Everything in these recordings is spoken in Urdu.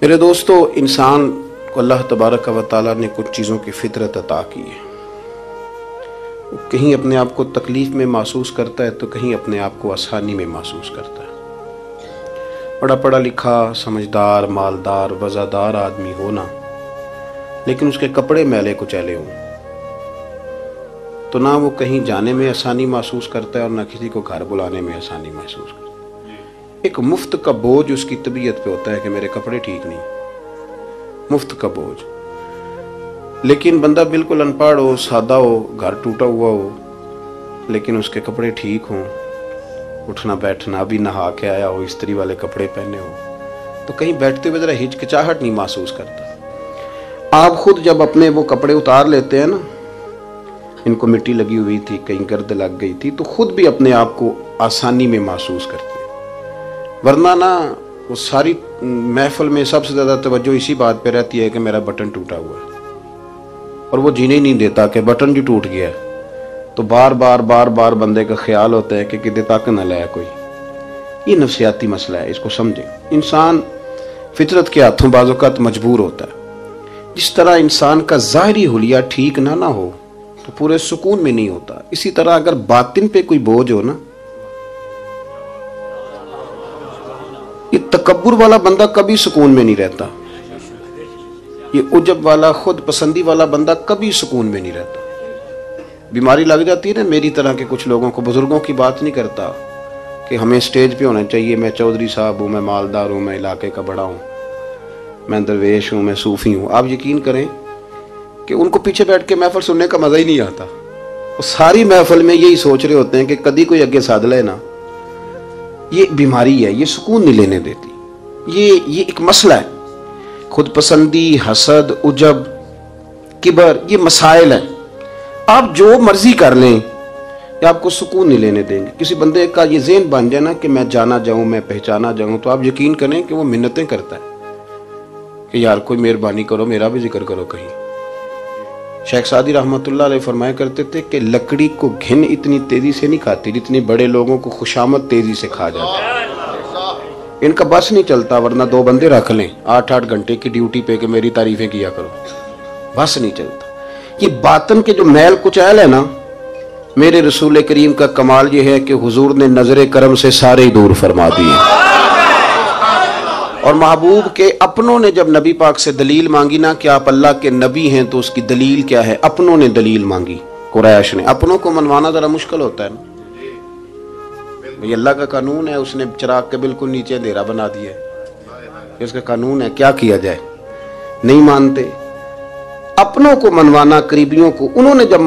میرے دوستو، انسان کو اللہ تبارک و تعالیٰ نے کچھ چیزوں کی فطرت عطا کی ہے۔ وہ کہیں اپنے آپ کو تکلیف میں محسوس کرتا ہے تو کہیں اپنے آپ کو آسانی میں محسوس کرتا ہے۔ بڑا پڑھا لکھا، سمجھدار، مالدار، وزادار آدمی ہونا، لیکن اس کے کپڑے میلے کچیلے ہوں تو نہ وہ کہیں جانے میں آسانی محسوس کرتا ہے اور نہ کسی کو گھر بلانے میں آسانی محسوس کرتا ہے۔ ایک مفت کا بوجھ اس کی طبیعت پہ ہوتا ہے کہ میرے کپڑے ٹھیک نہیں، مفت کا بوجھ۔ لیکن بندہ بالکل ان پڑھ ہو، سادہ ہو، گھر ٹوٹا ہوا ہو، لیکن اس کے کپڑے ٹھیک ہوں، اٹھنا بیٹھنا، ابھی نہا کے آیا ہو، استری والے کپڑے پہنے ہو، تو کہیں بیٹھتے ہوئے ذرا ہچکچاہٹ نہیں محسوس کرتا۔ آپ خود جب اپنے وہ کپڑے اتار لیتے ہیں نا، ان کو مٹی لگی ہوئی تھی، کہیں گرد لگ گئی تھی، تو خود بھی اپنے آپ کو آسانی میں محسوس کرتے ہیں۔ ورنہ نا وہ ساری محفل میں سب سے زیادہ توجہ اسی بات پہ رہتی ہے کہ میرا بٹن ٹوٹا ہوا ہے، اور وہ جینے نہیں دیتا کہ بٹن جو ٹوٹ گیا ہے، تو بار بار بندے کا خیال ہوتا ہے کہ کدے تک نہ لائے کوئی۔ یہ نفسیاتی مسئلہ ہے، اس کو سمجھیں۔ انسان فطرت کے ہاتھوں بعض اوقات مجبور ہوتا ہے۔ جس طرح انسان کا ظاہری حلیہ ٹھیک نہ ہو تو پورے سکون میں نہیں ہوتا، اسی طرح اگر باطن پہ کوئی بوجھ ہو نا، یہ تکبر والا بندہ کبھی سکون میں نہیں رہتا، یہ عجب والا، خود پسندی والا بندہ کبھی سکون میں نہیں رہتا۔ بیماری لگ جاتی ہے نا میری طرح کے کچھ لوگوں کو، بزرگوں کی بات نہیں کرتا کہ ہمیں سٹیج پہ ہونا چاہیے، میں چودھری صاحب ہوں، میں مالدار ہوں، میں علاقے کا بڑا ہوں، میں درویش ہوں، میں صوفی ہوں۔ آپ یقین کریں کہ ان کو پیچھے بیٹھ کے محفل سننے کا مزہ ہی نہیں آتا۔ وہ ساری محفل میں یہی سوچ رہے ہوتے ہیں کہ کدی کوئی اگے ساتھ لے نا۔ یہ بیماری ہے، یہ سکون نہیں لینے دیتی۔ یہ ایک مسئلہ ہے، خود پسندی، حسد، عجب، کبر، یہ مسائل ہیں۔ آپ جو مرضی کر لیں، یہ آپ کو سکون نہیں لینے دیں گے۔ کسی بندے کا یہ ذہن بن جائے نا کہ میں جانا جاؤں، میں پہچانا جاؤں، تو آپ یقین کریں کہ وہ منتیں کرتا ہے کہ یار کوئی مہربانی کرو، میرا بھی ذکر کرو کہیں۔ شیخ سعدی رحمۃ اللہ علیہ فرمایا کرتے تھے کہ لکڑی کو گھن اتنی تیزی سے نہیں کھاتی جتنی بڑے لوگوں کو خوشامد تیزی سے کھا جاتا ہے۔ ان کا بس نہیں چلتا، ورنہ دو بندے رکھ لیں 8 گھنٹے کی ڈیوٹی پہ کہ میری تعریفیں کیا کرو، بس نہیں چلتا۔ یہ باطن کے جو میل کچیل ہے نا، میرے رسول کریم کا کمال یہ ہے کہ حضور نے نظر کرم سے سارے ہی دور فرما دیے۔ اور محبوب کے اپنوں نے جب نبی پاک سے دلیل مانگی نا کہ آپ اللہ کے نبی ہیں تو اس کی دلیل کیا ہے، اپنوں نے دلیل مانگی، قریش نے۔ اپنوں کو منوانا ذرا مشکل ہوتا ہے نا، یہ اللہ کا قانون ہے، اس نے چراغ کے بالکل نیچے اندھیرا بنا دیا ہے، اس کا قانون ہے، کیا کیا جائے، نہیں مانتے۔ اپنوں کو منوانا، قریبیوں کو۔ انہوں نے جب،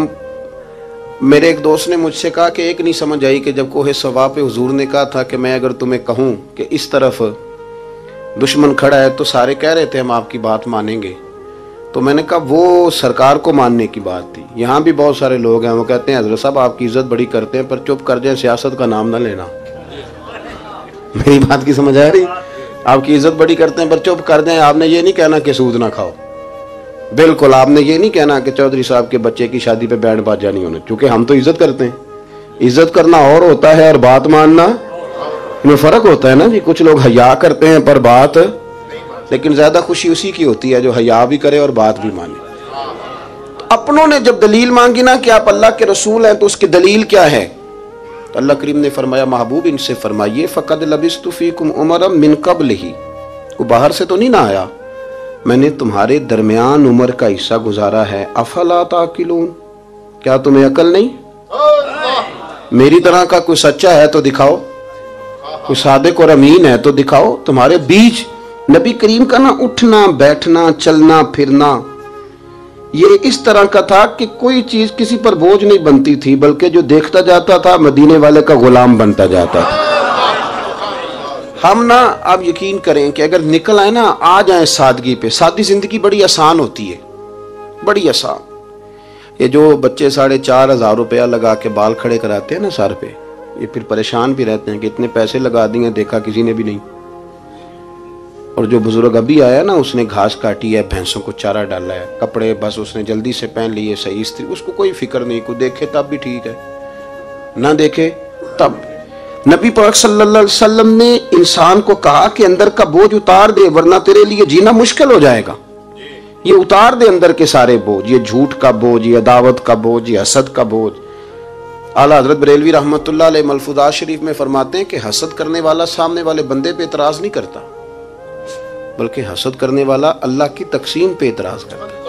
میرے ایک دوست نے مجھ سے کہا کہ ایک نہیں سمجھ آئی کہ جب کوہ صفا پہ حضور نے کہا تھا کہ میں اگر تمہیں کہوں کہ اس طرف دشمن کھڑا ہے تو سارے کہہ رہے تھے ہم آپ کی بات مانیں گے، تو میں نے کہا وہ سرکار کو ماننے کی بات تھی۔ یہاں بھی بہت سارے لوگ ہیں وہ کہتے ہیں حضرت صاحب آپ کی عزت بڑی کرتے ہیں پر چپ کر جائیں، سیاست کا نام نہ لینا۔ میری بات کی سمجھ آ رہی؟ آپ کی عزت بڑی کرتے ہیں پر چپ کر جائیں، آپ نے یہ نہیں کہنا کہ سود نہ کھاؤ، بالکل آپ نے یہ نہیں کہنا کہ چودھری صاحب کے بچے کی شادی پہ بینڈ باجا نہیں ہونا، چونکہ ہم تو عزت کرتے ہیں۔ عزت کرنا اور ہوتا ہے اور بات ماننا میں فرق ہوتا ہے نا جی۔ کچھ لوگ حیا کرتے ہیں پر بات، لیکن زیادہ خوشی اسی کی ہوتی ہے جو حیا بھی کرے اور بات بھی مانے۔ تو اپنوں نے جب دلیل مانگی نا کہ آپ اللہ کے رسول ہیں تو اس کی دلیل کیا ہے، تو اللہ کریم نے فرمایا محبوب ان سے فرمائیے فقد لبثت فیکم عمرا من قبلہ، وہ باہر سے تو نہیں نہ آیا، میں نے تمہارے درمیان عمر کا حصہ گزارا ہے، افلا تعقلون، کیا تمہیں عقل نہیں؟ میری طرح کا کوئی سچا ہے تو دکھاؤ، کوئی صادق اور امین ہے تو دکھاؤ۔ تمہارے بیچ نبی کریم کا نا اٹھنا بیٹھنا چلنا پھرنا یہ اس طرح کا تھا کہ کوئی چیز کسی پر بوجھ نہیں بنتی تھی، بلکہ جو دیکھتا جاتا تھا مدینے والے کا غلام بنتا جاتا تھا۔ ہم نا آپ یقین کریں کہ اگر نکل آئے نا، آ جائیں سادگی پہ، سادی زندگی بڑی آسان ہوتی ہے، بڑی آسان۔ یہ جو بچے 4,500 روپیہ لگا کے بال کھڑے کراتے ہیں نا سر پہ، یہ پھر پریشان بھی رہتے ہیں کہ اتنے پیسے لگا دیے دیکھا کسی نے بھی نہیں۔ اور جو بزرگ ابھی آیا نا، اس نے گھاس کاٹی ہے، بھینسوں کو چارہ ڈالا ہے، کپڑے بس اس نے جلدی سے پہن لیے صحیح استری، اس کو کوئی فکر نہیں، کوئی دیکھے تب بھی ٹھیک ہے، نہ دیکھے تب۔ نبی پاک صلی اللہ علیہ وسلم نے انسان کو کہا کہ اندر کا بوجھ اتار دے ورنہ تیرے لیے جینا مشکل ہو جائے گا. یہ اتار دے اندر کے سارے بوجھ، یہ جھوٹ کا بوجھ، یہ عداوت کا بوجھ، یہ حسد کا بوجھ. اعلیٰ حضرت بریلوی رحمۃ اللہ علیہ ملفوظات شریف میں فرماتے ہیں کہ حسد کرنے والا سامنے والے بندے پہ اعتراض نہیں کرتا، بلکہ حسد کرنے والا اللہ کی تقسیم پہ اعتراض کرتا ہے.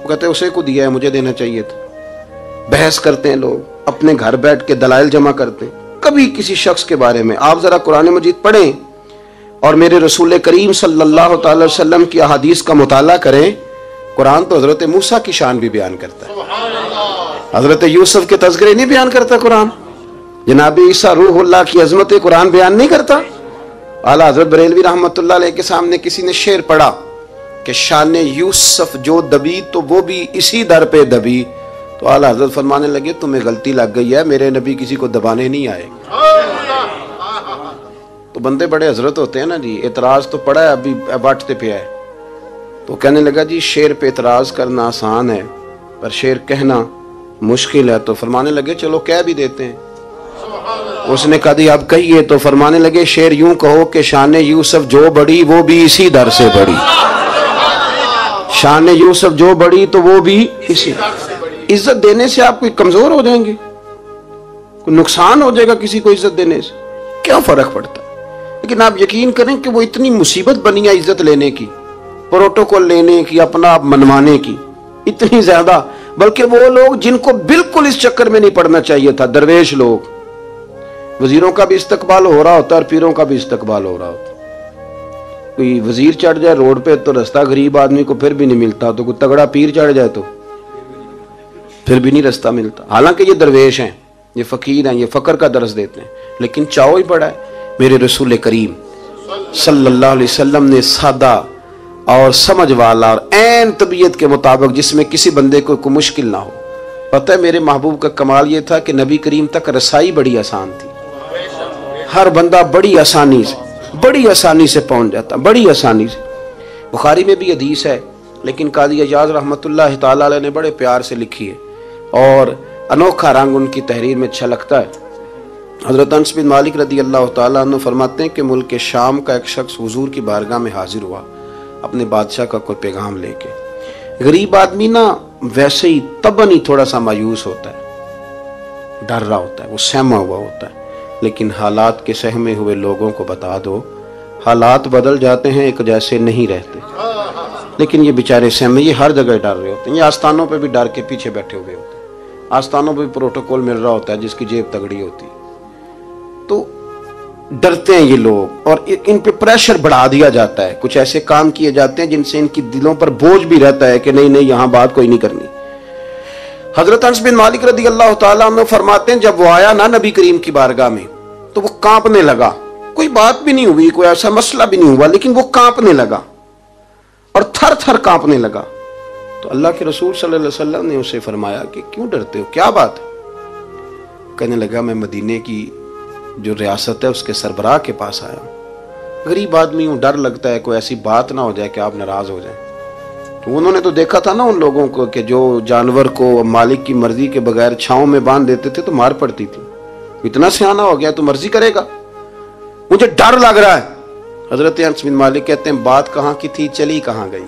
وہ کہتے ہیں اسے کو دیا ہے مجھے دینا چاہیے تھا. بحث کرتے ہیں لوگ، اپنے گھر بیٹھ کے دلائل جمع کرتے ہیں. کبھی کسی شخص کے بارے میں آپ ذرا قرآن مجید پڑھیں اور میرے رسول کریم صلی اللہ تعالی وسلم کی احادیث کا مطالعہ کریں. قرآن تو حضرت موسیٰ کی شان بھی بیان کرتا ہے، حضرت یوسف کے تذکرے نہیں بیان کرتا قرآن، جناب عیسیٰ روح اللہ کی عظمت قرآن بیان نہیں کرتا. اعلیٰ حضرت بریلوی رحمۃ اللہ علیہ کے سامنے کسی نے شعر پڑھا کہ شان یوسف جو دبی تو وہ بھی اسی در پہ دبی، تو اعلیٰ حضرت فرمانے لگے تمہیں غلطی لگ گئی ہے، میرے نبی کسی کو دبانے نہیں آئے. تو بندے بڑے حضرت ہوتے ہیں نا جی، اعتراض تو پڑا ہے ابھی باٹتے پہ ہے. تو کہنے لگا جی شعر پہ اعتراض کرنا آسان ہے پر شعر کہنا مشکل ہے. تو فرمانے لگے چلو کہہ بھی دیتے ہیں. اس نے کہا دی اب کہیے. تو فرمانے لگے شعر یوں کہو کہ شان یوسف جو بڑی وہ بھی اسی در سے بڑی، شان یوسف جو بڑی تو وہ بھی اسی. عزت دینے سے آپ کوئی کمزور ہو جائیں گے؟ کوئی نقصان ہو جائے گا کسی کو عزت دینے سے؟ کیا فرق پڑتا ہے؟ لیکن آپ یقین کریں کہ وہ اتنی مصیبت بنی ہے عزت لینے کی، پروٹوکول لینے کی، اپنا آپ منوانے کی، اتنی زیادہ. بلکہ وہ لوگ جن کو بالکل اس چکر میں نہیں پڑنا چاہیے تھا، درویش لوگ، وزیروں کا بھی استقبال ہو رہا ہوتا ہے اور پیروں کا بھی استقبال ہو رہا ہوتا. کوئی وزیر چڑھ جائے روڈ پہ تو رستہ غریب آدمی کو پھر بھی نہیں ملتا، تو کوئی تگڑا پیر چڑھ جائے تو پھر بھی نہیں رستہ ملتا. حالانکہ یہ درویش ہیں، یہ فقیر ہیں، یہ فقر کا درس دیتے ہیں، لیکن چاؤ ہی پڑا ہے. میرے رسول کریم صلی اللہ علیہ وسلم نے سادہ اور سمجھ والا اور عین طبیعت کے مطابق جس میں کسی بندے کو کوئی مشکل نہ ہو. پتہ ہے میرے محبوب کا کمال یہ تھا کہ نبی کریم تک رسائی بڑی آسان تھی. ہر بندہ بڑی آسانی سے پہنچ جاتا، بڑی آسانی سے. بخاری میں بھی حدیث ہے لیکن قاضی اعجاز رحمۃ اللہ تعالی علیہ نے بڑے پیار سے لکھی ہے اور انوکھا رنگ ان کی تحریر میں اچھا لگتا ہے. حضرت انس بن مالک رضی اللہ تعالیٰ عنہ فرماتے ہیں کہ ملک شام کا ایک شخص حضور کی بارگاہ میں حاضر ہوا اپنے بادشاہ کا کوئی پیغام لے کے. غریب آدمی نا ویسے ہی طبعاً ہی تھوڑا سا مایوس ہوتا ہے، ڈر رہا ہوتا ہے، وہ سہما ہوا ہوتا ہے. لیکن حالات کے سہمے ہوئے لوگوں کو بتا دو حالات بدل جاتے ہیں، ایک جیسے نہیں رہتے. لیکن یہ بیچارے سہمے، یہ ہر جگہ ڈر رہے ہوتے ہیں. یہ آستانوں پہ بھی ڈر کے پیچھے بیٹھے ہوئے ہوتے ہیں، آستانوں پہ بھی پروٹوکول مل رہا ہوتا ہے جس کی جیب تگڑی ہوتی ہے. تو ڈرتے ہیں یہ لوگ اور ان پہ پریشر بڑھا دیا جاتا ہے. کچھ ایسے کام کیے جاتے ہیں جن سے ان کی دلوں پر بوجھ بھی رہتا ہے کہ نہیں یہاں بات کوئی نہیں کرنی. حضرت انس بن مالک رضی اللہ تعالیٰ عنہ فرماتے ہیں جب وہ آیا نا نبی کریم کی بارگاہ میں تو وہ کانپنے لگا. کوئی بات بھی نہیں ہوئی، کوئی ایسا مسئلہ بھی نہیں ہوا، لیکن وہ کانپنے لگا اور تھر تھر کانپنے لگا. تو اللہ کے رسول صلی اللہ علیہ وسلم نے اسے فرمایا کہ کیوں ڈرتے ہو، کیا بات ہے؟ کہنے لگا میں مدینے کی جو ریاست ہے اس کے سربراہ کے پاس آیا ہوں. غریب آدمی ہوں، ڈر لگتا ہے کوئی ایسی بات نہ ہو جائے کہ آپ ناراض ہو جائیں. تو انہوں نے تو دیکھا تھا نا ان لوگوں کو کہ جو جانور کو مالک کی مرضی کے بغیر چھاؤں میں باندھ دیتے تھے تو مار پڑتی تھی. اتنا سیانہ ہو گیا تو مرضی کرے گا، مجھے ڈر لگ رہا ہے. حضرت انس بن مالک کہتے ہیں بات کہاں کی تھی چلی کہاں گئی.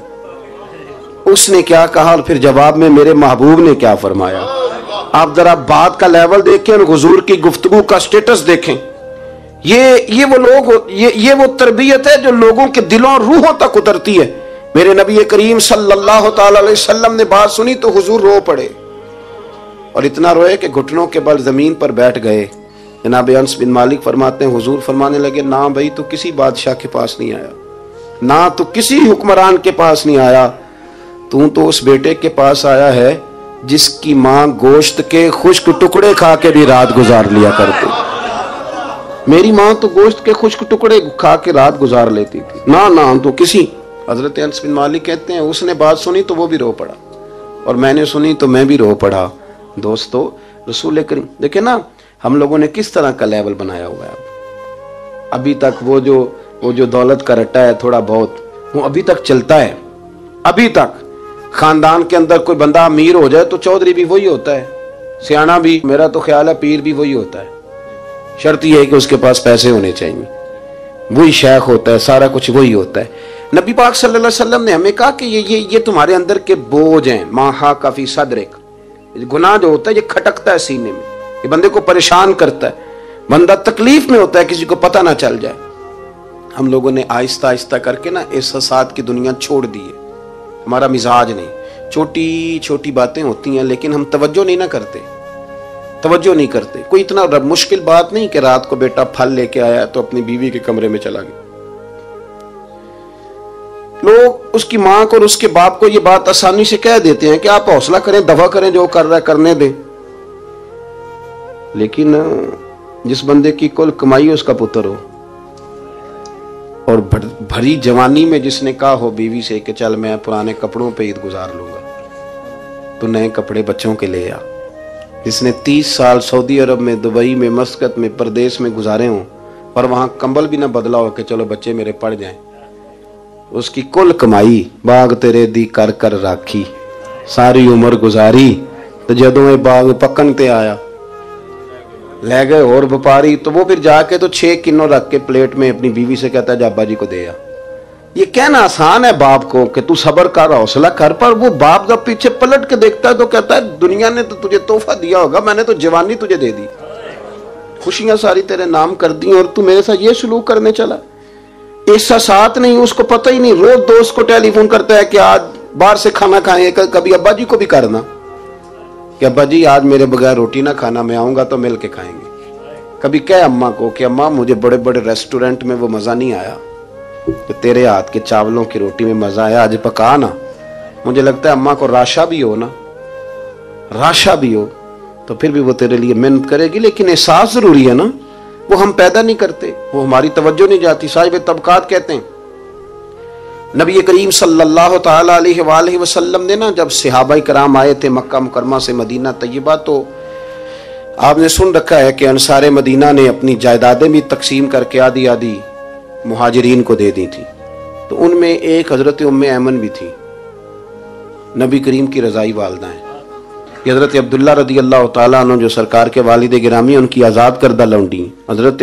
اس نے کیا کہا اور پھر جواب میں میرے محبوب نے کیا فرمایا. آپ ذرا بات کا لیول دیکھیں اور حضور کی گفتگو کا سٹیٹس دیکھیں. یہ وہ لوگ، یہ وہ تربیت ہے جو لوگوں کے دلوں اور روحوں تک اترتی ہے. میرے نبی کریم صلی اللہ تعالی علیہ وسلم نے بات سنی تو حضور رو پڑے اور اتنا روئے کہ گھٹنوں کے بل زمین پر بیٹھ گئے. جناب انس بن مالک فرماتے ہیں حضور فرمانے لگے نہ بھائی تو کسی بادشاہ کے پاس نہیں آیا، نہ تو کسی حکمران کے پاس نہیں آیا، تو اس بیٹے کے پاس آیا ہے جس کی ماں گوشت کے خشک ٹکڑے کھا کے بھی رات گزار لیا کرتی. میری ماں تو گوشت کے خشک ٹکڑے کھا کے رات گزار لیتی تھی، نہ تو کسی. حضرت انس بن مالک کہتے ہیں اس نے بات سنی تو وہ بھی رو پڑا اور میں نے سنی تو میں بھی رو پڑا. دوستو رسول کریم دیکھیں نا ہم لوگوں نے کس طرح کا لیول بنایا ہوا ہے. ابھی تک وہ جو دولت کا رٹا ہے تھوڑا بہت وہ ابھی تک چلتا ہے. ابھی تک خاندان کے اندر کوئی بندہ امیر ہو جائے تو چودھری بھی وہی ہوتا ہے، سیانا بھی، میرا تو خیال ہے پیر بھی وہی ہوتا ہے، شرط یہ ہے کہ اس کے پاس پیسے ہونے چاہیے، وہی شیخ ہوتا ہے، سارا کچھ وہی ہوتا ہے۔ نبی پاک صلی اللہ علیہ وسلم نے ہمیں کہا کہ یہ تمہارے اندر کے بوجھ ہیں، ماہا کافی صدرک، گناہ جو ہوتا ہے یہ کھٹکتا ہے سینے میں، یہ بندے کو پریشان کرتا ہے، بندہ تکلیف میں ہوتا ہے، کسی کو پتہ نہ چل جائے۔ ہم لوگوں نے آہستہ آہستہ کر کے نا احساسات کی دنیا چھوڑ دی ہے، ہمارا مزاج نہیں، چھوٹی چھوٹی باتیں ہوتی ہیں لیکن ہم توجہ نہیں نہ کرتے۔ کوئی اتنا مشکل بات نہیں کہ رات کو بیٹا پھل لے کے آیا تو اپنی بیوی کے کمرے میں چلا گیا۔ لوگ اس کی ماں کو اور اس کے باپ کو یہ بات آسانی سے کہہ دیتے ہیں کہ آپ حوصلہ کریں، دفع کریں، جو کر رہا ہے کرنے دیں، لیکن جس بندے کی کل کمائی اس کا پتر ہو اور بھری جوانی میں جس نے کہا ہو بیوی سے کہ چل میں پرانے کپڑوں پہ عید گزار لوں گا، تو نئے کپڑے بچوں کے لے آ، جس نے 30 سال سعودی عرب میں، دبئی میں، مسقط میں، پردیس میں گزارے ہوں اور وہاں کمبل بھی نہ بدلا ہو کہ چلو بچے میرے پڑھ جائیں، اس کی کل کمائی باغ تیرے دی کر کر راکھی، ساری عمر گزاری، تو جدوں یہ باغ پکن تے آیا لے گئے اور وپاری، تو وہ پھر جا کے تو 6 کنو رکھ کے پلیٹ میں اپنی بیوی سے کہتا ہے جا ابا جی کو دے آ۔ یہ کہنا آسان ہے باپ کو کہ تو صبر کر، حوصلہ کر، پر وہ باپ جب پیچھے پلٹ کے دیکھتا ہے تو کہتا ہے دنیا نے تو تجھے تحفہ دیا ہوگا، میں نے تو جوانی تجھے دے دی، خوشیاں ساری تیرے نام کر دی، اور تو میرے ساتھ یہ سلوک کرنے چلا۔ احساسات نہیں، اس کو پتہ ہی نہیں، روز دوست کو ٹیلی فون کرتا ہے کہ آج باہر سے کھانا کھائیں، کبھی ابا جی کو بھی کرنا کہ ابا جی آج میرے بغیر روٹی نہ کھانا، میں آؤں گا تو مل کے کھائیں گے۔ کبھی کہے اماں کو کہ اماں مجھے بڑے بڑے ریسٹورنٹ میں وہ مزہ نہیں آیا کہ تیرے ہاتھ کے چاولوں کی روٹی میں مزہ آیا، آج پکا نا۔ مجھے لگتا ہے اماں کو راشا بھی ہو تو پھر بھی وہ تیرے لیے محنت کرے گی، لیکن احساس ضروری ہے نا، وہ ہم پیدا نہیں کرتے، وہ ہماری توجہ نہیں جاتی۔ صاحب طبقات کہتے ہیں نبی کریم صلی اللہ تعالی علیہ وآلہ وسلم نے نا جب صحابہ کرام آئے تھے مکہ مکرمہ سے مدینہ طیبہ، تو آپ نے سن رکھا ہے کہ انصار مدینہ نے اپنی جائیدادیں بھی تقسیم کر کے آدھی آدھی مہاجرین کو دے دی تھی، تو ان میں ایک حضرت ام ایمن بھی تھی، نبی کریم کی رضائی والدہ ہیں۔ یہ حضرت عبداللہ رضی اللہ تعالیٰ عنہ جو سرکار کے والد گرامی، ان کی آزاد کردہ لونڈی حضرت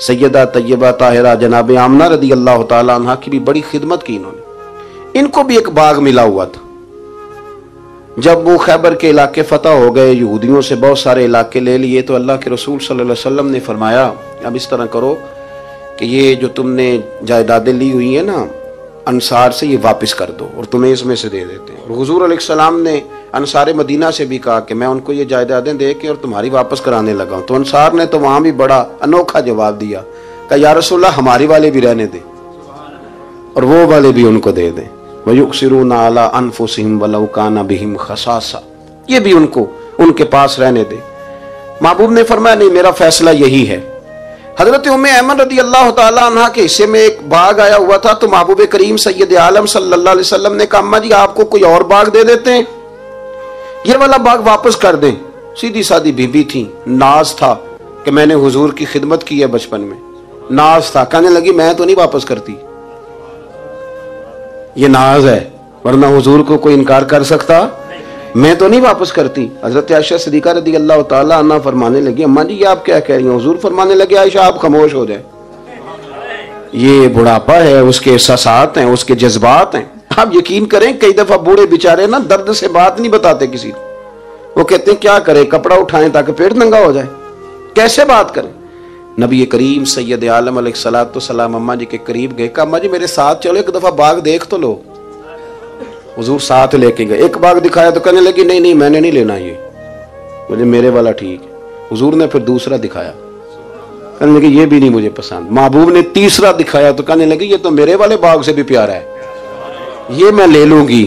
سیدہ طیبہ طاہرہ جناب آمنہ رضی اللہ تعالیٰ عنہ کی بھی بڑی خدمت کی انہوں نے۔ ان کو بھی ایک باغ ملا ہوا تھا۔ جب وہ خیبر کے علاقے فتح ہو گئے، یہودیوں سے بہت سارے علاقے لے لیے، تو اللہ کے رسول صلی اللہ علیہ وسلم نے فرمایا اب اس طرح کرو کہ یہ جو تم نے جائیدادیں لی ہوئی ہیں نا انصار سے، یہ واپس کر دو اور تمہیں اس میں سے دے دیتے ہیں۔ حضور علیہ السلام نے انصار مدینہ سے بھی کہا کہ میں ان کو یہ جائیدادیں دے کے اور تمہاری واپس کرانے لگا ہوں، تو انصار نے تو وہاں بھی بڑا انوکھا جواب دیا کہ یا رسول اللہ ہماری والے بھی رہنے دے اور وہ والے بھی ان کو دے دیں۔ وَيُؤْثِرُونَ عَلَىٰ أَنفُسِهِمْ وَلَوْ كَانَ بِهِمْ خَصَاصَةٌ، یہ بھی ان کے پاس رہنے دے۔ محبوب نے فرمایا نہیں، میرا فیصلہ یہی ہے۔ حضرت ام ایمن رضی اللہ تعالیٰ عنہ کے حصے میں ایک باغ آیا ہوا تھا، تو محبوب کریم سید عالم صلی اللہ علیہ وسلم نے کہا اماں جی آپ کو کوئی اور باغ دے دیتے ہیں، یہ والا باغ واپس کر دیں۔ سیدھی سادی بی بی تھی، ناز تھا کہ میں نے حضور کی خدمت کی ہے بچپن میں، ناز تھا، کہنے لگی میں تو نہیں واپس کرتی، یہ ناز ہے، ورنہ حضور کو کوئی انکار کر سکتا، میں تو نہیں واپس کرتی۔ حضرت عائشہ صدیقہ رضی اللہ تعالیٰ عنہ فرمانے لگی اماں جی یہ آپ کیا کہہ رہی ہیں؟ حضور فرمانے لگے عائشہ آپ خاموش ہو جائیں، یہ بڑھاپا ہے، اس کے احساسات ہیں، اس کے جذبات ہیں۔ آپ یقین کریں کئی دفعہ بوڑھے بیچارے نا درد سے بات نہیں بتاتے کسی کو، وہ کہتے ہیں کیا کریں، کپڑا اٹھائیں تاکہ پیٹ ننگا ہو جائے، کیسے بات کریں۔ نبی کریم سید عالم علیہ الصلوۃ والسلام اماں جی کے قریب گئے، کہا اماں جی میرے ساتھ چلو، ایک دفعہ باغ دیکھ تو لو۔ حضور ساتھ لے کے گئے، ایک باغ دکھایا تو کہنے لگی نہیں نہیں میں نے نہیں لینا، یہ مجھے میرے والا ٹھیک ہے۔ حضور نے پھر دوسرا دکھایا، کہنے لگی یہ بھی نہیں مجھے پسند۔ محبوب نے تیسرا دکھایا تو کہنے لگی یہ تو میرے والے باغ سے بھی پیارا ہے، یہ میں لے لوں گی۔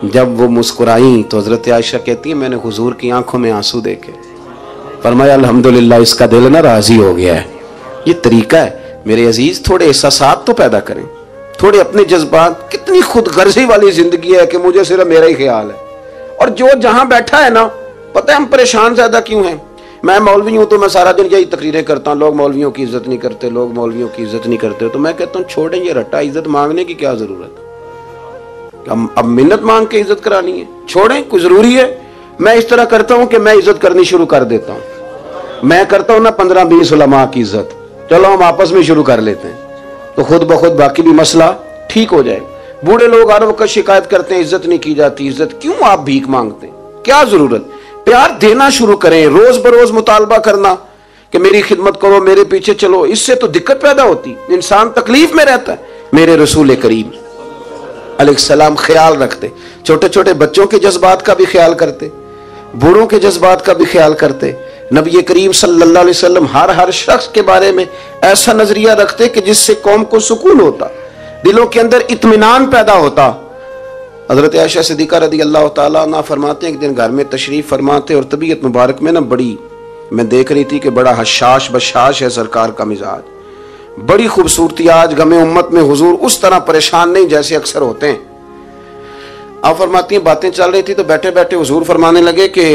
جب وہ مسکرائیں تو حضرت عائشہ کہتی ہے میں نے حضور کی آنکھوں میں آنسو دیکھے، فرمایا الحمدللہ اس کا دل نہ راضی ہو گیا ہے۔ یہ طریقہ ہے میرے عزیز، تھوڑے احساسات تو پیدا کریں، تھوڑے اپنے جذبات۔ کتنی خود غرضی والی زندگی ہے کہ مجھے صرف میرا ہی خیال ہے، اور جو جہاں بیٹھا ہے نا، پتہ ہے ہم پریشان زیادہ کیوں ہیں؟ میں مولوی ہوں تو میں سارا دن یہی تقریریں کرتا ہوں، لوگ مولویوں کی عزت نہیں کرتے، لوگ مولویوں کی عزت نہیں کرتے، تو میں کہتا ہوں چھوڑیں یہ رٹا، عزت مانگنے کی کیا ضرورت ہے؟ اب منت مانگ کے عزت کرانی ہے؟ چھوڑیں، کوئی ضروری ہے؟ میں اس طرح کرتا ہوں کہ میں عزت کرنی شروع کر دیتا ہوں، میں کرتا ہوں نا 15-20 علماء کی عزت، چلو ہم آپس میں شروع کر لیتے ہیں تو خود بخود باقی بھی مسئلہ ٹھیک ہو جائے. بوڑھے لوگ ہر وقت شکایت کرتے ہیں عزت نہیں کی جاتی. عزت کیوں آپ بھیک مانگتے ہیں؟ کیا ضرورت؟ پیار دینا شروع کریں، روز بروز مطالبہ کرنا کہ میری خدمت کرو، میرے پیچھے چلو. اس سے تو دقت پیدا ہوتی، انسان تکلیف میں رہتا ہے. میرے رسول کریم علیہ السلام خیال رکھتے، چھوٹے چھوٹے بچوں کے جذبات کا بھی خیال کرتے، بوڑھوں کے جذبات کا بھی خیال کرتے. نبی کریم صلی اللہ علیہ وسلم ہر شخص کے بارے میں ایسا نظریہ رکھتے کہ جس سے قوم کو سکون ہوتا، دلوں کے اندر اطمینان پیدا ہوتا. حضرت عائشہ صدیقہ رضی اللہ تعالیٰ عنہ فرماتے ہیں ایک دن گھر میں تشریف فرماتے اور طبیعت مبارک میں بڑی میں دیکھ رہی تھی کہ بڑا حشاش بشاش ہے سرکار کا مزاج، بڑی خوبصورتی. آج غم امت میں حضور اس طرح پریشان نہیں جیسے اکثر ہوتے ہیں. آپ فرماتی ہیں باتیں چل رہی تھی تو بیٹھے بیٹھے حضور فرمانے لگے کہ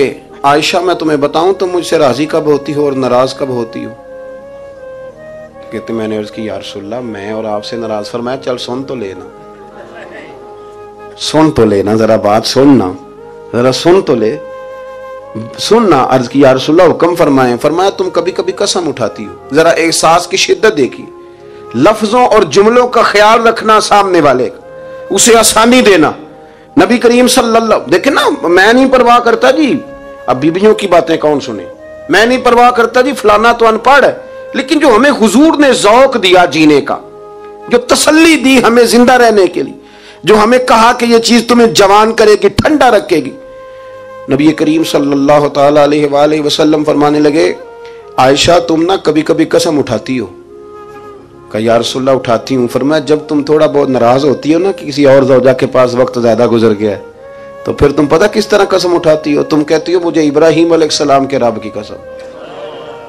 عائشہ میں تمہیں بتاؤں تم مجھ سے راضی کب ہوتی ہو اور ناراض کب ہوتی ہو؟ کہتے میں نے عرض کی یا رسول اللہ میں اور آپ سے ناراض. فرمایا چل سن تو لینا ذرا بات سننا، ذرا سن تو لے، سننا. عرض کی یا رسول اللہ حکم فرمائیں. فرمایا تم کبھی کبھی قسم اٹھاتی ہو. ذرا احساس کی شدت دیکھی، لفظوں اور جملوں کا خیال رکھنا، سامنے والے اسے آسانی دینا. نبی کریم صلی اللہ دیکھیں نا، میں نہیں پرواہ کرتا جی اب بیویوں کی باتیں کون سنے، میں نہیں پرواہ کرتا جی فلانا تو ان پڑھ ہے، لیکن جو ہمیں حضور نے ذوق دیا جینے کا، جو تسلی دی ہمیں زندہ رہنے کے لیے، جو ہمیں کہا کہ یہ چیز تمہیں جوان کرے گی، ٹھنڈا رکھے گی. نبی کریم صلی اللہ تعالی علیہ وآلہ وسلم فرمانے لگے عائشہ تم نہ کبھی کبھی قسم اٹھاتی ہو. کہا یا رسول اللہ اٹھاتی ہوں. فرمایا جب تم تھوڑا بہت ناراض ہوتی ہو نا کہ کسی اور زوجہ کے پاس وقت زیادہ گزر گیا ہے تو پھر تم پتہ کس طرح قسم اٹھاتی ہو؟ تم کہتی ہو مجھے ابراہیم علیہ السلام کے رب کی قسم،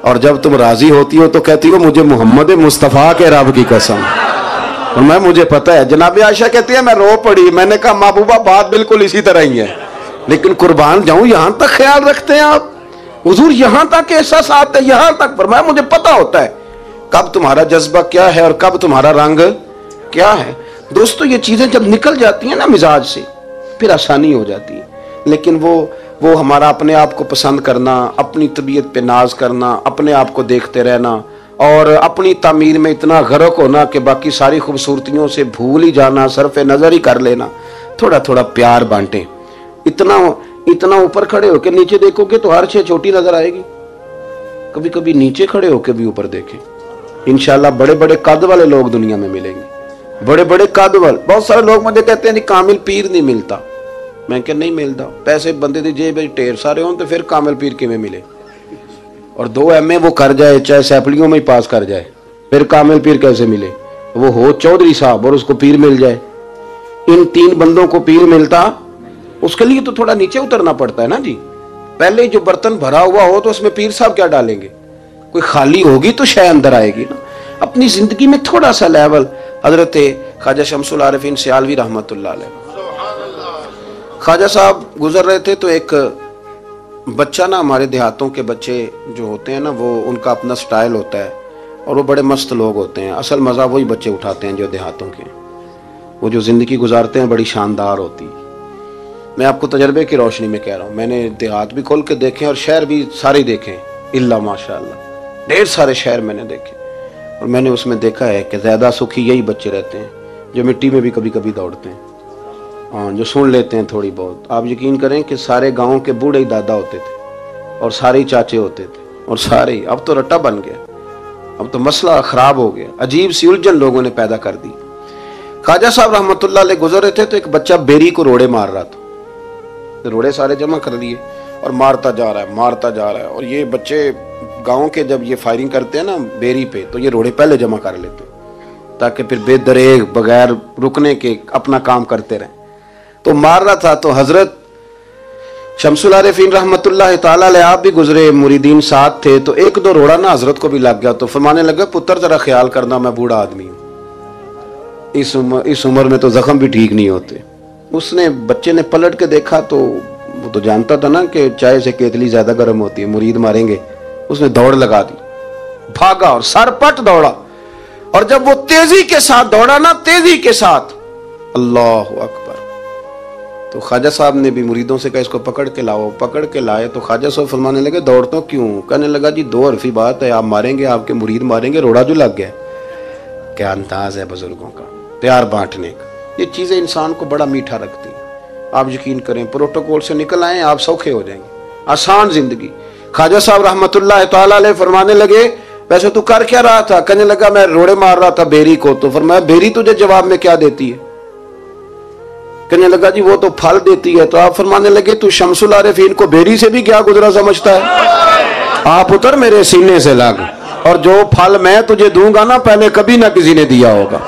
اور جب تم راضی ہوتی ہو تو کہتی ہو مجھے محمد مصطفیٰ کے رب کی قسم. اور میں مجھے پتہ ہے. جناب عائشہ کہتی ہے میں رو پڑی. میں نے کہا محبوبہ بات بالکل اسی طرح ہی ہے، لیکن قربان جاؤں یہاں تک خیال رکھتے ہیں آپ حضور، یہاں تک احساسات ہے، یہاں تک. فرمایا مجھے پتہ ہوتا ہے کب تمہارا جذبہ کیا ہے اور کب تمہارا رنگ کیا ہے. دوستو یہ چیزیں جب نکل جاتی ہیں نا مزاج سے پھر آسانی ہو جاتی ہے. لیکن وہ ہمارا اپنے آپ کو پسند کرنا، اپنی طبیعت پہ ناز کرنا، اپنے آپ کو دیکھتے رہنا اور اپنی تعمیر میں اتنا غرق ہونا کہ باقی ساری خوبصورتیوں سے بھول ہی جانا، صرف نظر ہی کر لینا. تھوڑا تھوڑا پیار بانٹیں. اتنا اوپر کھڑے ہو کے نیچے دیکھو گے تو ہر چیز چھوٹی نظر آئے گی. کبھی کبھی نیچے کھڑے ہو کے بھی اوپر دیکھیں، انشاءاللہ بڑے بڑے قد والے لوگ دنیا میں ملیں گے، بڑے بڑے قد والے. بہت سارے لوگ مجھے کہتے ہیں کامل پیر نہیں ملتا. میں کہ نہیں ملتا، پیسے بندے دی جیب ٹھیر سارے ہوں تو پھر کامل پیر کیویں ملے؟ اور 2 MA وہ کر جائے چاہے سیپلیوں میں ہی پاس کر جائے پھر کامل پیر کیسے ملے؟ وہ ہو چودھری صاحب اور اس کو پیر مل جائے. ان 3 بندوں کو پیر ملتا، اس کے لیے تو تھوڑا نیچے اترنا پڑتا ہے نا جی. پہلے ہی جو برتن بھرا ہوا ہو تو اس میں پیر صاحب کیا ڈالیں گے؟ کوئی خالی ہوگی تو شے اندر آئے گی نا. اپنی زندگی میں تھوڑا سا لیول. حضرت خواجہ شمس العارفین سیالوی رحمت اللہ علیہ، خواجہ صاحب گزر رہے تھے تو ایک بچہ نا، ہمارے دیہاتوں کے بچے جو ہوتے ہیں نا وہ ان کا اپنا سٹائل ہوتا ہے اور وہ بڑے مست لوگ ہوتے ہیں. اصل مزہ وہی بچے اٹھاتے ہیں جو دیہاتوں کے، وہ جو زندگی گزارتے ہیں بڑی شاندار ہوتی. میں آپ کو تجربے کی روشنی میں کہہ رہا ہوں، میں نے دیہات بھی کھول کے دیکھے اور شہر بھی سارے دیکھے الا ماشاءاللہ. ڈھیر سارے شہر میں نے دیکھے اور میں نے اس میں دیکھا ہے کہ زیادہ سکھی یہی بچے رہتے ہیں جو مٹی میں بھی کبھی کبھی دوڑتے ہیں، ہاں جو سن لیتے ہیں تھوڑی بہت. آپ یقین کریں کہ سارے گاؤں کے بوڑھے ہی دادا ہوتے تھے اور سارے ہی چاچے ہوتے تھے اور سارے ہی. اب تو رٹا بن گیا، اب تو مسئلہ خراب ہو گیا، عجیب سی الجھن لوگوں نے پیدا کر دی. خواجہ صاحب رحمت اللہ علیہ گزر رہے تھے تو ایک بچہ بیری کو روڑے مار رہا تھا. روڑے سارے جمع کر لیے اور مارتا جا رہا ہے اور یہ بچے گاؤں کے جب یہ فائرنگ کرتے ہیں نا بیری پہ تو یہ روڑے پہلے جمع کر لیتے ہیں تاکہ پھر بے دریغ بغیر رکنے کے اپنا کام کرتے رہیں. تو مار رہا تھا تو حضرت شمس العارفین رحمت اللہ تعالیٰ علیہ آپ بھی گزرے، مریدین ساتھ تھے تو 1-2 روڑا نا حضرت کو بھی لگ گیا. تو فرمانے لگا پتر ذرا خیال کرنا میں بوڑھا آدمی ہوں، اس عمر میں تو زخم بھی ٹھیک نہیں ہوتے. اس نے بچے نے پلٹ کے دیکھا تو وہ تو جانتا تھا نا کہ چائے سے کیتلی زیادہ گرم ہوتی ہے، مرید ماریں گے. اس نے دوڑ لگا دی، بھاگا اور سر پٹ دوڑا. اور جب وہ تیزی کے ساتھ دوڑا نا، تیزی کے ساتھ، اللہ اکبر، تو خواجہ صاحب نے بھی مریدوں سے کہا اس کو پکڑ کے لاؤ، پکڑ کے لائے تو خواجہ صاحب فرمانے لگے دوڑتا کیوں؟ کہنے لگا جی 2 حرفی بات ہے، آپ ماریں گے، آپ کے مرید ماریں گے، روڑا جو لگ گیا۔ کیا انداز ہے بزرگوں کا، پیار بانٹنے کا، یہ چیزیں انسان کو بڑا میٹھا رکھتی ہیں۔ آپ یقین کریں پروٹوکول سے نکل آئیں آپ سوکھے ہو جائیں گے، آسان زندگی۔ خواجہ صاحب رحمت اللہ تعالیٰ علیہ فرمانے لگے ویسے تو کر کیا رہا تھا؟ کہنے لگا میں روڑے مار رہا تھا بیری کو۔ تو فرمایا بیری تجھے جواب میں کیا دیتی ہے؟ کہنے لگا جی وہ تو پھل دیتی ہے۔ تو آپ فرمانے لگے تو شمس العارفین کو بیری سے بھی کیا گزرا سمجھتا ہے؟ آپ اتر میرے سینے سے لگ، اور جو پھل میں تجھے دوں گا نا پہلے کبھی نہ کسی نے دیا ہوگا۔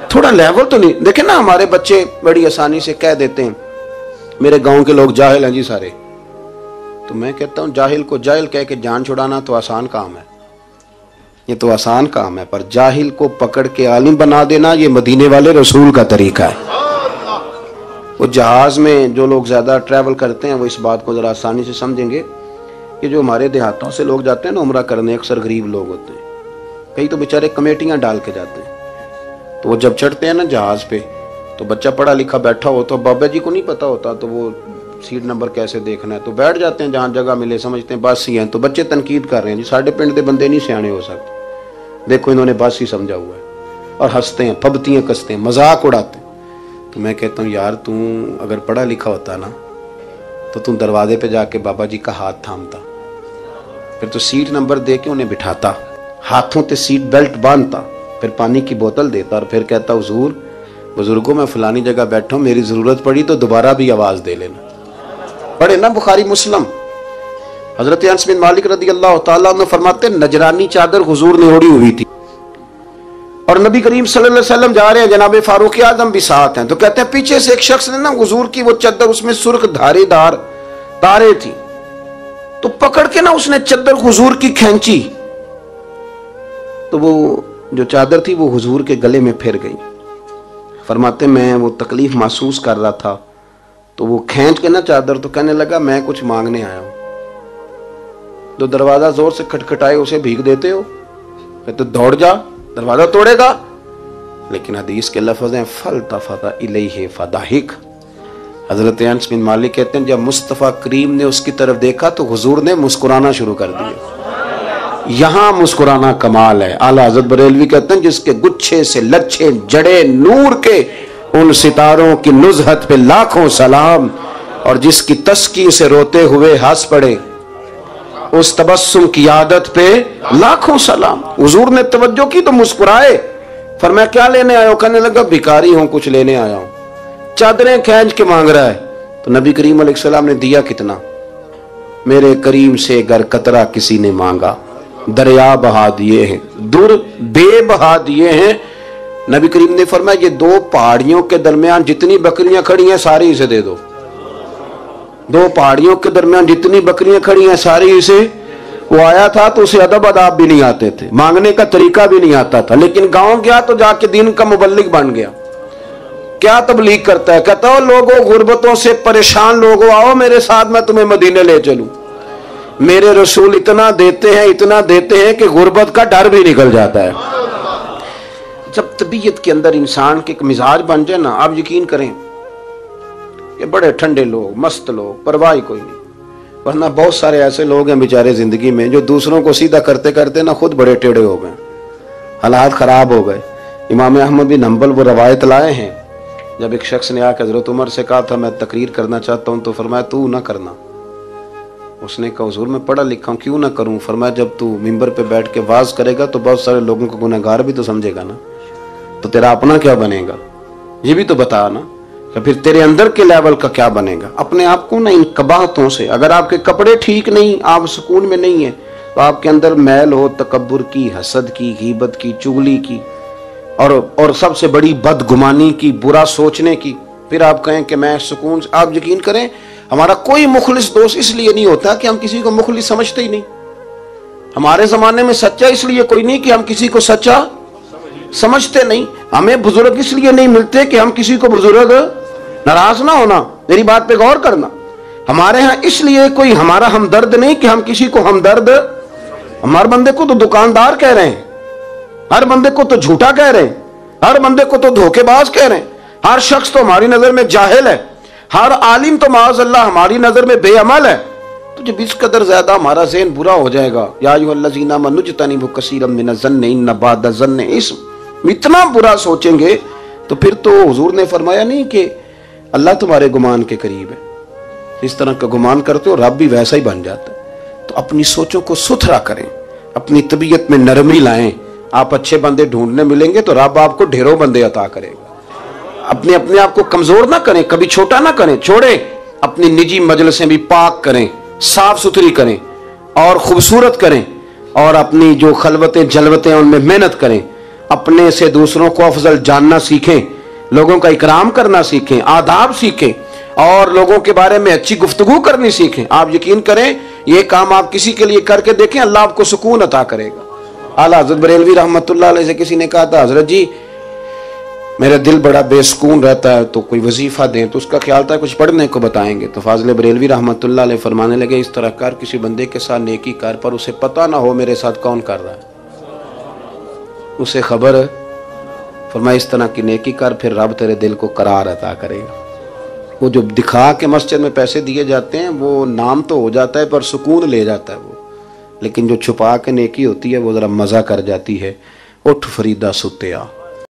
تھوڑا لیول تو نہیں دیکھیں نا، ہمارے بچے بڑی آسانی سے کہہ دیتے ہیں میرے گاؤں کے لوگ جاہل ہیں جی سارے۔ تو میں کہتا ہوں جاہل کو جاہل کہہ کے جان چھڑانا تو آسان کام ہے، یہ تو آسان کام ہے، پر جاہل کو پکڑ کے عالم بنا دینا یہ مدینے والے رسول کا طریقہ ہے۔ وہ جہاز میں جو لوگ زیادہ ٹریول کرتے ہیں وہ اس بات کو ذرا آسانی سے سمجھیں گے کہ جو ہمارے دیہاتوں سے لوگ جاتے ہیں نا عمرہ کرنے، اکثر غریب لوگ ہوتے ہیں، کئی تو بیچارے کمیٹیاں ڈال کے جاتے ہیں۔ تو وہ جب چڑھتے ہیں نا جہاز پہ تو بچہ پڑھا لکھا بیٹھا ہو تو بابا جی کو نہیں پتا ہوتا تو وہ سیٹ نمبر کیسے دیکھنا ہے، تو بیٹھ جاتے ہیں جہاں جگہ ملے، سمجھتے ہیں بس ہی ہیں۔ تو بچے تنقید کر رہے ہیں جی ساڑھے پنڈ دے بندے نہیں سیانے ہو سکتے، دیکھو انہوں نے بس ہی سمجھا ہوا ہے، اور ہنستے ہیں، پھبتیاں کستے ہیں، مذاق اڑاتے ہیں۔ تو میں کہتا ہوں یار تو اگر پڑھا لکھا ہوتا نا تو تم دروازے پہ جا کے بابا جی کا ہاتھ تھامتا، پھر تو سیٹ نمبر دے کے انہیں بٹھاتا، ہاتھوں تے سیٹ بیلٹ باندھتا، پھر پانی کی بوتل دیتا اور پھر کہتا حضور بزرگوں میں فلانی جگہ بیٹھا ہوں، میری ضرورت پڑی تو دوبارہ بھی آواز دے لینا۔ پڑھے نا بخاری مسلم، حضرت انس بن مالک رضی اللہ تعالیٰ عنہ فرماتے نجرانی چادر حضور نے اوڑھی ہوئی تھی اور نبی کریم صلی اللہ علیہ وسلم جا رہے ہیں، جناب فاروق اعظم بھی ساتھ ہیں، تو کہتے ہیں پیچھے سے ایک شخص نے نا حضور کی وہ چادر، اس میں سرخ دھارے دار تارے تھی، تو پکڑ کے نا اس نے چادر حضور کی کھینچی، تو وہ جو چادر تھی وہ حضور کے گلے میں پھر گئی۔ فرماتے میں وہ تکلیف محسوس کر رہا تھا تو وہ کھینچ کے نا چادر، تو کہنے لگا میں کچھ مانگنے آیا ہوں۔ جو دروازہ زور سے کھٹکھٹائے اسے بھیگ دیتے ہو، کہتے دوڑ جا دروازہ توڑے گا، لیکن حدیث کے لفظ ہیں فَالْتَفَتَ إِلَيْهِ فَضَحِكَ۔ حضرت انس بن مالک کہتے ہیں جب مصطفیٰ کریم نے اس کی طرف دیکھا تو حضور نے مسکرانا شروع کر دیا۔ یہاں مسکرانا کمال ہے۔ اعلیٰ حضرت بریلوی کہتے ہیں جس کے گچھے سے لچھے جڑے نور کے ان ستاروں کی نزہت پہ لاکھوں سلام، اور جس کی تسکی سے روتے ہوئے ہنس پڑے اس تبسم کی عادت پہ لاکھوں سلام۔ حضور نے توجہ کی تو مسکرائے، فرمایا کیا لینے آیا ہو؟ کہنے لگا بھکاری ہوں کچھ لینے آیا ہوں۔ چادریں کھینچ کے مانگ رہا ہے تو نبی کریم علیہ السلام نے دیا کتنا؟ میرے کریم سے گر قطرہ کسی نے مانگا دریا بہا دیے ہیں، در بے بہا دیے ہیں۔ نبی کریم نے فرمایا یہ 2 پہاڑیوں کے درمیان جتنی بکریاں کھڑی ہیں ساری اسے دے دو۔ 2 پہاڑیوں کے درمیان جتنی بکریاں کھڑی ہیں ساری اسے۔ وہ آیا تھا تو اسے ادب آداب بھی نہیں آتے تھے، مانگنے کا طریقہ بھی نہیں آتا تھا، لیکن گاؤں گیا تو جا کے دین کا مبلغ بن گیا۔ کیا تبلیغ کرتا ہے؟ کہتا ہو لوگوں غربتوں سے پریشان لوگوں آؤ میرے ساتھ میں تمہیں مدینے لے چلوں۔ میرے رسول اتنا دیتے ہیں کہ غربت کا ڈر بھی نکل جاتا ہے۔ جب طبیعت کے اندر انسان کے ایک مزاج بن جائے نا، آپ یقین کریں کہ بڑے ٹھنڈے لوگ، مست لوگ، پرواہ کوئی نہیں۔ ورنہ بہت سارے ایسے لوگ ہیں بیچارے زندگی میں جو دوسروں کو سیدھا کرتے کرتے نا خود بڑے ٹیڑے ہو گئے، حالات خراب ہو گئے۔ امام احمد بن حنبل وہ روایت لائے ہیں، جب ایک شخص نے آ کے حضرت عمر سے کہا تھا میں تقریر کرنا چاہتا ہوں، تو فرمایا تو نہ کرنا۔ اس نے کہا حضور میں پڑھا لکھا ہوں کیوں نہ کروں؟ فرمایا جب تو ممبر پہ بیٹھ کے واز کرے گا تو بہت سارے لوگوں کو گنہگار بھی تو سمجھے گا نا، تو تیرا اپنا کیا بنے گا یہ بھی تو بتا نا، کہ پھر تیرے اندر کے لیول کا کیا بنے گا۔ اپنے آپ کو نا ان قباحتوں سے، اگر آپ کے کپڑے ٹھیک نہیں، آپ سکون میں نہیں ہیں، تو آپ کے اندر میل ہو تکبر کی، حسد کی، غیبت کی، چغلی کی، اور سب سے بڑی بدگمانی کی، برا سوچنے کی، پھر آپ کہیں کہ میں سکون سے۔ آپ یقین کریں ہمارا کوئی مخلص دوست اس لیے نہیں ہوتا کہ ہم کسی کو مخلص سمجھتے ہی نہیں۔ ہمارے زمانے میں سچا اس لیے کوئی نہیں کہ ہم کسی کو سچا سمجھتے نہیں۔ ہمیں بزرگ اس لیے نہیں ملتے کہ ہم کسی کو بزرگ ناراض نہ ہونا، میری بات پہ غور کرنا۔ ہمارے ہاں اس لیے کوئی ہمارا ہمدرد نہیں کہ ہم کسی کو ہمدرد، ہمارے بندے کو تو دکاندار کہہ رہے ہیں، ہر بندے کو تو جھوٹا کہہ رہے ہیں، ہر بندے کو تو دھوکے باز کہہ رہے ہیں، ہر شخص تو ہماری نظر میں جاہل ہے، ہر عالم تو معاذ اللہ ہماری نظر میں بے عمل ہے، تو جب اس قدر زیادہ ہمارا ذہن برا ہو جائے گا، یا ایھا الذین آمنوا اجتنبوا کثیرا من الظن ان بعض الظن اثم، اتنا برا سوچیں گے تو پھر تو حضور نے فرمایا نہیں کہ اللہ تمہارے گمان کے قریب ہے، اس طرح کا گمان کرتے ہو رب بھی ویسا ہی بن جاتا ہے۔ تو اپنی سوچوں کو ستھرا کریں، اپنی طبیعت میں نرمی لائیں۔ آپ اچھے بندے ڈھونڈنے ملیں گے تو رب آپ کو ڈھیروں بندے عطا کرے گا۔ اپنے آپ کو کمزور نہ کریں، کبھی چھوٹا نہ کریں، چھوڑیں۔ اپنی نجی مجلسیں بھی پاک کریں، صاف ستھری کریں اور خوبصورت کریں، اور اپنی جو خلوتیں جلوتیں ان میں محنت کریں۔ اپنے سے دوسروں کو افضل جاننا سیکھیں، لوگوں کا اکرام کرنا سیکھیں، آداب سیکھیں، اور لوگوں کے بارے میں اچھی گفتگو کرنی سیکھیں۔ آپ یقین کریں یہ کام آپ کسی کے لیے کر کے دیکھیں، اللہ آپ کو سکون عطا کرے گا۔ اعلیٰ حضرت بریلوی رحمۃ اللہ علیہ سے کسی نے کہا تھا، حضرت جی میرا دل بڑا بے سکون رہتا ہے، تو کوئی وظیفہ دیں، تو اس کا خیال تھا کچھ پڑھنے کو بتائیں گے۔ تو فاضل بریلوی رحمۃ اللہ علیہ فرمانے لگے، اس طرح کر، کسی بندے کے ساتھ نیکی کر، پر اسے پتہ نہ ہو میرے ساتھ کون کر رہا ہے، اسے خبر ہے۔ فرمایا اس طرح کی نیکی کر، پھر رب تیرے دل کو قرار عطا کرے گا۔ وہ جو دکھا کے مسجد میں پیسے دیے جاتے ہیں وہ نام تو ہو جاتا ہے پر سکون لے جاتا ہے وہ، لیکن جو چھپا کے نیکی ہوتی ہے وہ ذرا مزہ کر جاتی ہے۔ اٹھ فریدہ ستیا۔